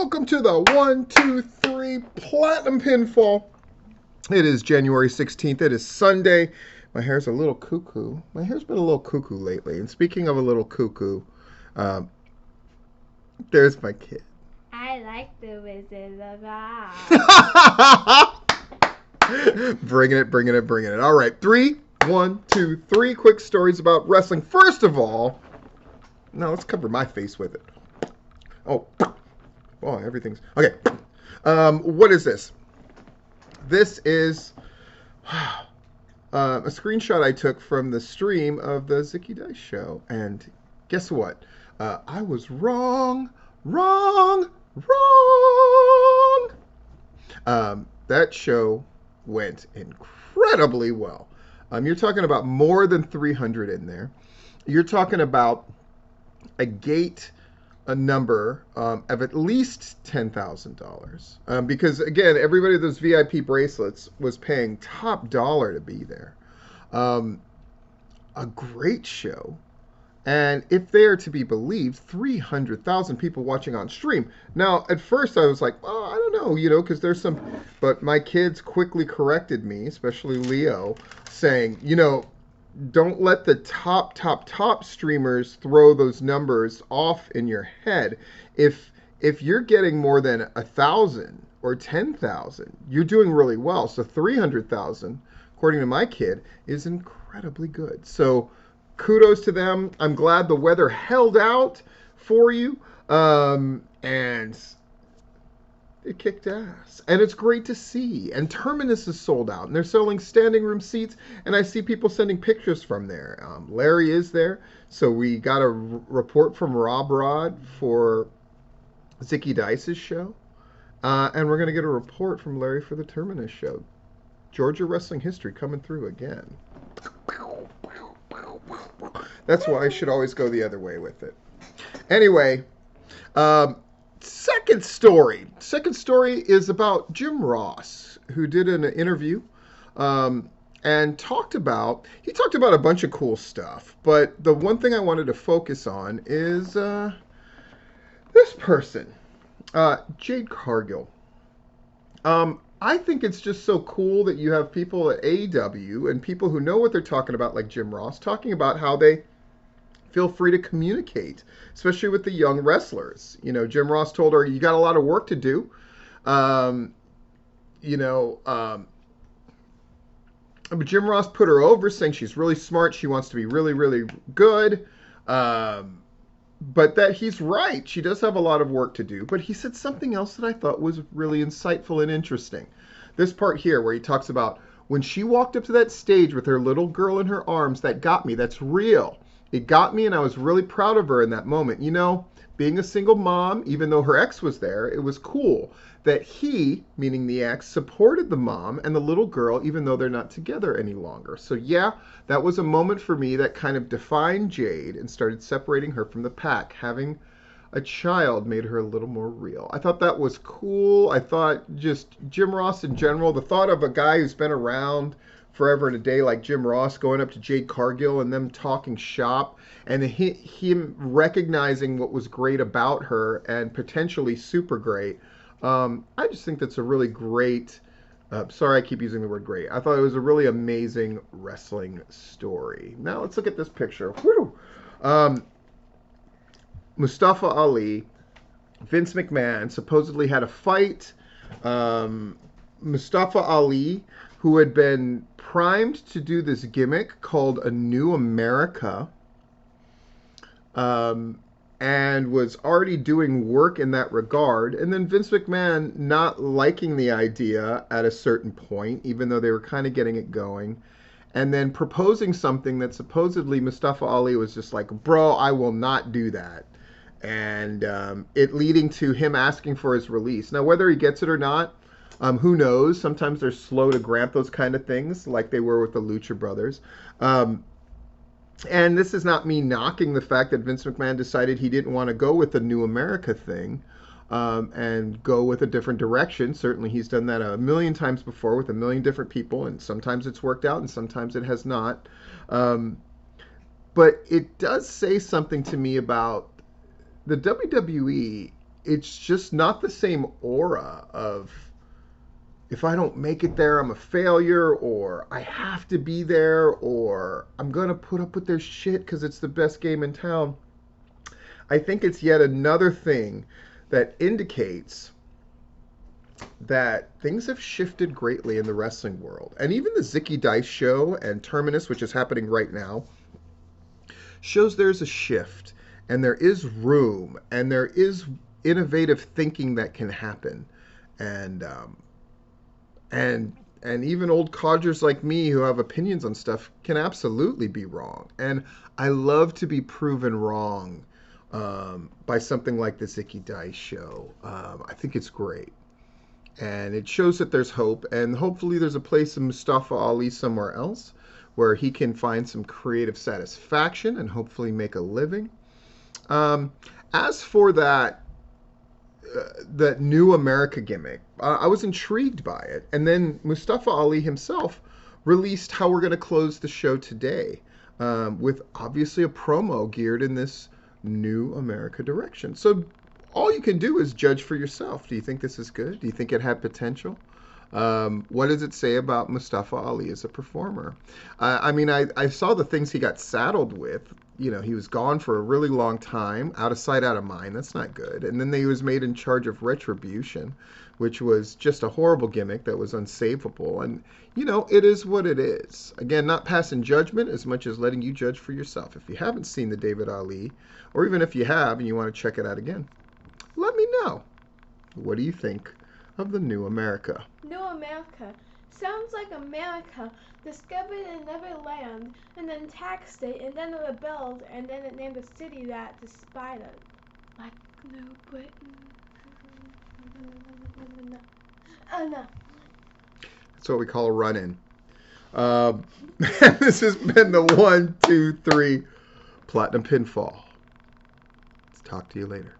welcome to the 1, 2, 3 Platinum Pinfall. It is January 16th. It is Sunday. My hair's a little cuckoo. My hair's been a little cuckoo lately. And speaking of a little cuckoo, there's my kid. I like the Wizard of Oz. Bringing it. All right, 3, 1, 2, 3 quick stories about wrestling. First of all, now let's cover my face with it. Oh, everything's okay. What is this? This is a screenshot I took from the stream of the Zicky Dice show, and guess what? I was wrong. That show went incredibly well. You're talking about more than 300 in there. You're talking about a gate, a number of at least $10,000. Because, again, everybody with those VIP bracelets was paying top dollar to be there. A great show. And if they are to be believed, 300,000 people watching on stream. Now, at first I was like, oh, I don't know, because there's some... But my kids quickly corrected me, especially Leo, saying, don't let the top streamers throw those numbers off in your head. If you're getting more than 1,000 or 10,000, you're doing really well. So 300,000, according to my kid, is incredibly good. So kudos to them. I'm glad the weather held out for you. And it kicked ass. And it's great to see. And Terminus is sold out. And they're selling standing room seats. And I see people sending pictures from there. Larry is there. So we got a report from Rob Rod for Zicky Dice's show. And we're going to get a report from Larry for the Terminus show. Georgia wrestling history coming through again. That's why I should always go the other way with it. Anyway, Second story is about Jim Ross, who did an interview and talked about a bunch of cool stuff. But the one thing I wanted to focus on is this person, Jade Cargill. I think it's just so cool that you have people at AEW and people who know what they're talking about, like Jim Ross, talking about how they feel free to communicate, especially with the young wrestlers. Jim Ross told her, you got a lot of work to do. But Jim Ross put her over, saying she's really smart. She wants to be really, really good. But that he's right. She does have a lot of work to do. But he said something else that I thought was really insightful and interesting. This part here where he talks about when she walked up to that stage with her little girl in her arms, that got me. That's real. It got me, and I was really proud of her in that moment. Being a single mom, even though her ex was there, it was cool that he, meaning the ex, supported the mom and the little girl, even though they're not together any longer. So yeah, that was a moment for me that kind of defined Jade and started separating her from the pack. Having a child made her a little more real. I thought that was cool. I thought just Jim Ross in general, the thought of a guy who's been around forever and a day like Jim Ross going up to Jade Cargill and them talking shop and him recognizing what was great about her and potentially super great. I just think that's a really great, sorry I keep using the word great. I thought it was a really amazing wrestling story. Now let's look at this picture. Whew. Mustafa Ali, Vince McMahon supposedly had a fight. Mustafa Ali, who had been primed to do this gimmick called a New America, and was already doing work in that regard. And then Vince McMahon not liking the idea at a certain point, even though they were kind of getting it going, and then proposing something that supposedly Mustafa Ali was just like, bro, I will not do that. And it leading to him asking for his release. Now, whether he gets it or not, who knows? Sometimes they're slow to grant those kind of things, like they were with the Lucha Brothers. And this is not me knocking the fact that Vince McMahon decided he didn't want to go with the New America thing and go with a different direction. Certainly he's done that a million times before with a million different people, and sometimes it's worked out and sometimes it has not. But it does say something to me about the WWE it's just not the same aura of, if I don't make it there, I'm a failure, or I have to be there, or I'm going to put up with their shit because it's the best game in town. I think it's yet another thing that indicates that things have shifted greatly in the wrestling world. And even the Zicky Dice show and Terminus, which is happening right now, shows there's a shift, and there is room, and there is innovative thinking that can happen. And and even old codgers like me who have opinions on stuff can absolutely be wrong. And I love to be proven wrong by something like the Zicky Dice show. I think it's great. And it shows that there's hope, and hopefully there's a place in Mustafa Ali somewhere else where he can find some creative satisfaction and hopefully make a living. As for that new America gimmick, I was intrigued by it. And then Mustafa Ali himself released how we're going to close the show today, with obviously a promo geared in this new America direction. So all you can do is judge for yourself. Do you think this is good? Do you think it had potential? What does it say about Mustafa Ali as a performer? I saw the things he got saddled with. You know, he was gone for a really long time, out of sight, out of mind. That's not good. And then he was made in charge of Retribution, which was just a horrible gimmick that was unsavable. And, you know, it is what it is. Again, not passing judgment as much as letting you judge for yourself. If you haven't seen the David Ali, or even if you have and you want to check it out again, let me know. What do you think of the new America? New America. Sounds like America discovered another land, and then taxed it, and then it rebelled, and then it named a city that despite it. Like New Britain. Oh no. That's what we call a run-in. This has been the 1, 2, 3 Platinum Pinfall. Let's talk to you later.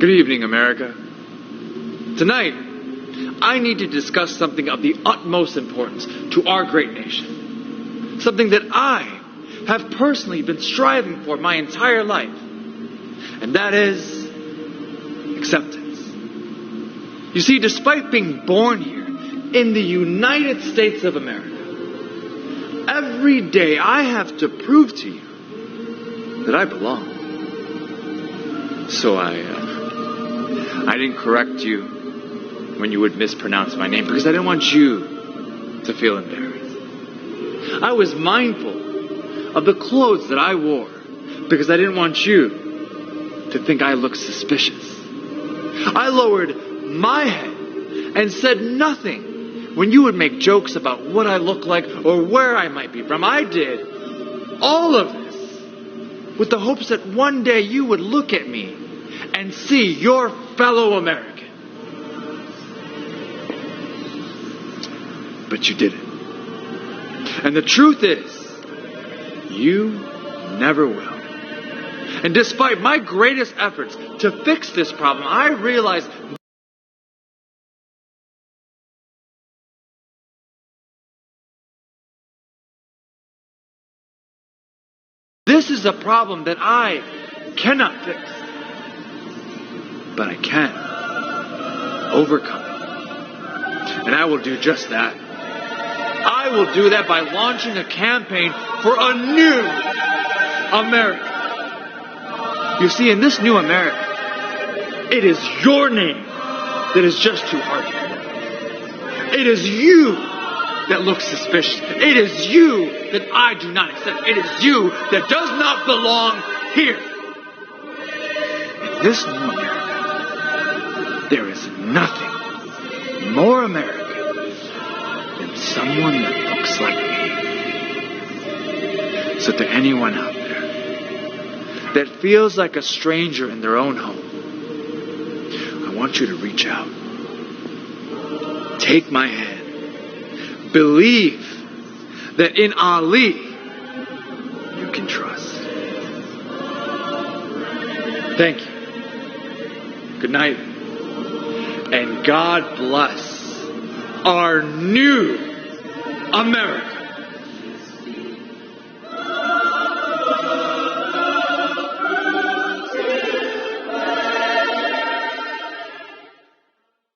Good evening, America. Tonight, I need to discuss something of the utmost importance to our great nation. Something that I have personally been striving for my entire life. And that is acceptance. You see, despite being born here in the United States of America, every day I have to prove to you that I belong. So I didn't correct you when you would mispronounce my name because I didn't want you to feel embarrassed. I was mindful of the clothes that I wore because I didn't want you to think I looked suspicious. I lowered my head and said nothing when you would make jokes about what I look like or where I might be from. I did all of this with the hopes that one day you would look at me and see your fellow American. But you didn't. And the truth is, you never will. And despite my greatest efforts to fix this problem, I realized this is a problem that I cannot fix. But I can overcome it. And I will do just that. I will do that by launching a campaign for a new America. You see, in this new America, it is your name that is just too hard to hear. It is you that looks suspicious. It is you that I do not accept. It is you that does not belong here. In this new America, there is nothing more American than someone that looks like me. So to anyone out there that feels like a stranger in their own home, I want you to reach out. Take my hand. Believe that in Ali you can trust. Thank you. Good night. And God bless our new America.